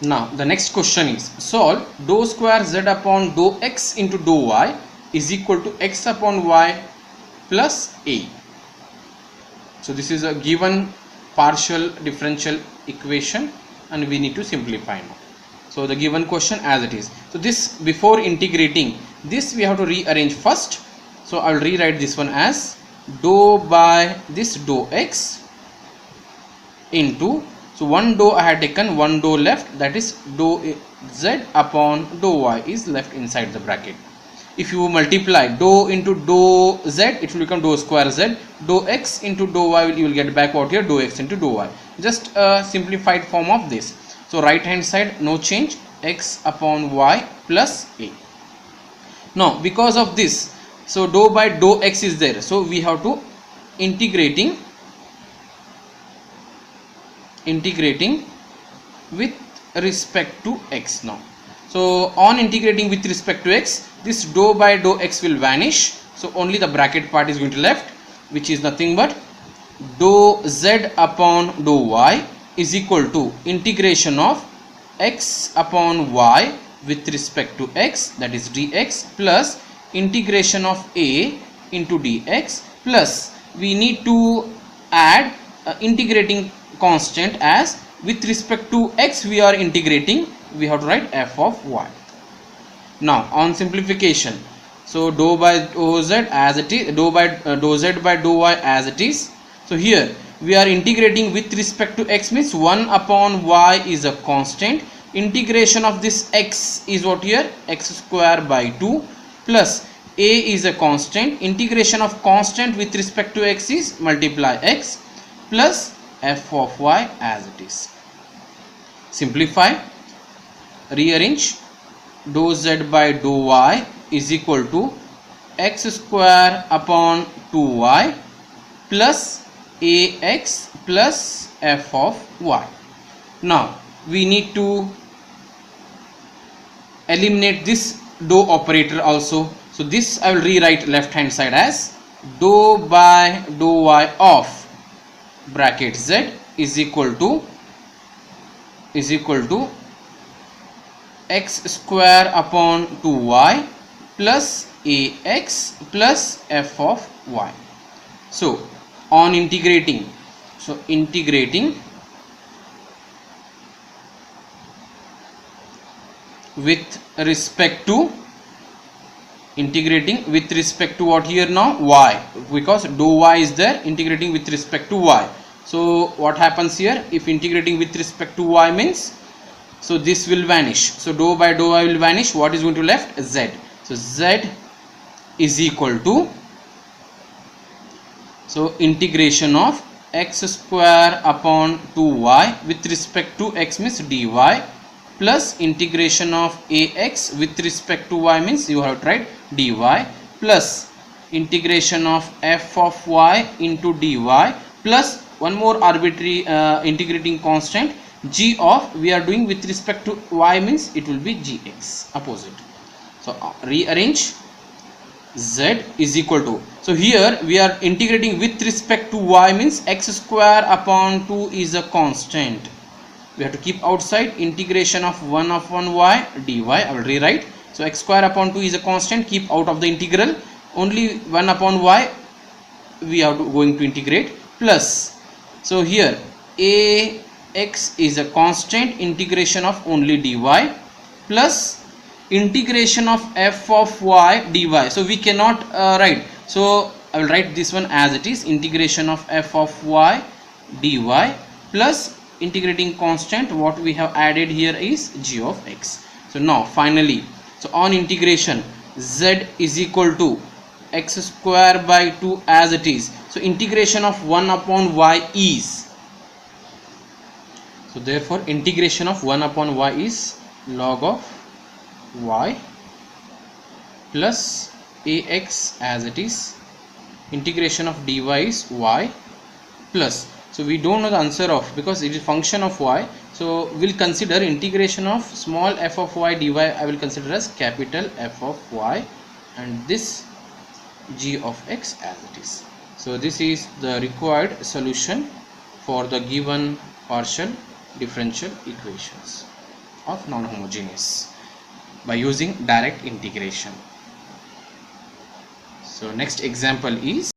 Now the next question is, solve dou square z upon dou x into dou y is equal to x upon y plus a. So this is a given partial differential equation and we need to simplify now. So the given question as it is. So this, before integrating this, we have to rearrange first. So I will rewrite this one as dou by this dou x into, so one dou I had taken, one dou left, that is dou z upon dou y is left inside the bracket. If you multiply dou into dou z, it will become dou square z. Dou x into dou y, you will get back what here, dou x into dou y. Just a simplified form of this. So right hand side no change, x upon y plus a. Now because of this, so dou by dou x is there, so we have to integrating with respect to x now. So on integrating with respect to x, this dou by dou x will vanish, so only the bracket part is going to left, which is nothing but dou z upon dou y is equal to integration of x upon y with respect to x, that is dx, plus integration of a into dx, plus we need to add integrating constant, as with respect to x we are integrating, we have to write f of y. Now on simplification, so dou by dou z as it is, dou z by dou y as it is. So here we are integrating with respect to x, means 1 upon y is a constant, integration of this x is what here, x square by 2, plus a is a constant, integration of constant with respect to x is multiply x, plus f of y as it is. Simplify, rearrange, dou z by dou y is equal to x square upon 2y plus ax plus f of y. Now we need to eliminate this dou operator also. So this I will rewrite left hand side as dou by dou y of bracket z is equal to x square upon 2y plus ax plus f of y. So on integrating, so integrating with respect to what here now, y, because dou y is there, integrating with respect to y. So what happens here, if integrating with respect to y means, so this will vanish, so dou by dou y will vanish, what is going to left, z. So z is equal to, so integration of x square upon 2y with respect to x means dy, plus integration of ax with respect to y means you have to write dy, plus integration of f of y into dy, plus one more arbitrary integrating constant g of, we are doing with respect to y means it will be gx opposite. So rearrange, z is equal to, so here we are integrating with respect to y means x square upon 2 is a constant, we have to keep outside, integration of 1 upon y dy, I will rewrite. So x square upon 2 is a constant, keep out of the integral, only 1 upon y we are going to integrate, plus, so here ax is a constant, integration of only dy, plus integration of f of y dy. So we cannot write, so I will write this one as it is, integration of f of y dy, plus integrating constant what we have added here is g of x. So now finally, so on integration, z is equal to x square by 2 as it is, so integration of 1 upon y is, so therefore integration of 1 upon y is log of y plus ax as it is, integration of dy is y, plus, so we don't know the answer of, because it is function of y, so we'll consider integration of small f of y dy, I will consider as capital F of y, and this g of x as it is. So this is the required solution for the given partial differential equations. of non-homogeneous by using direct integration. So next example is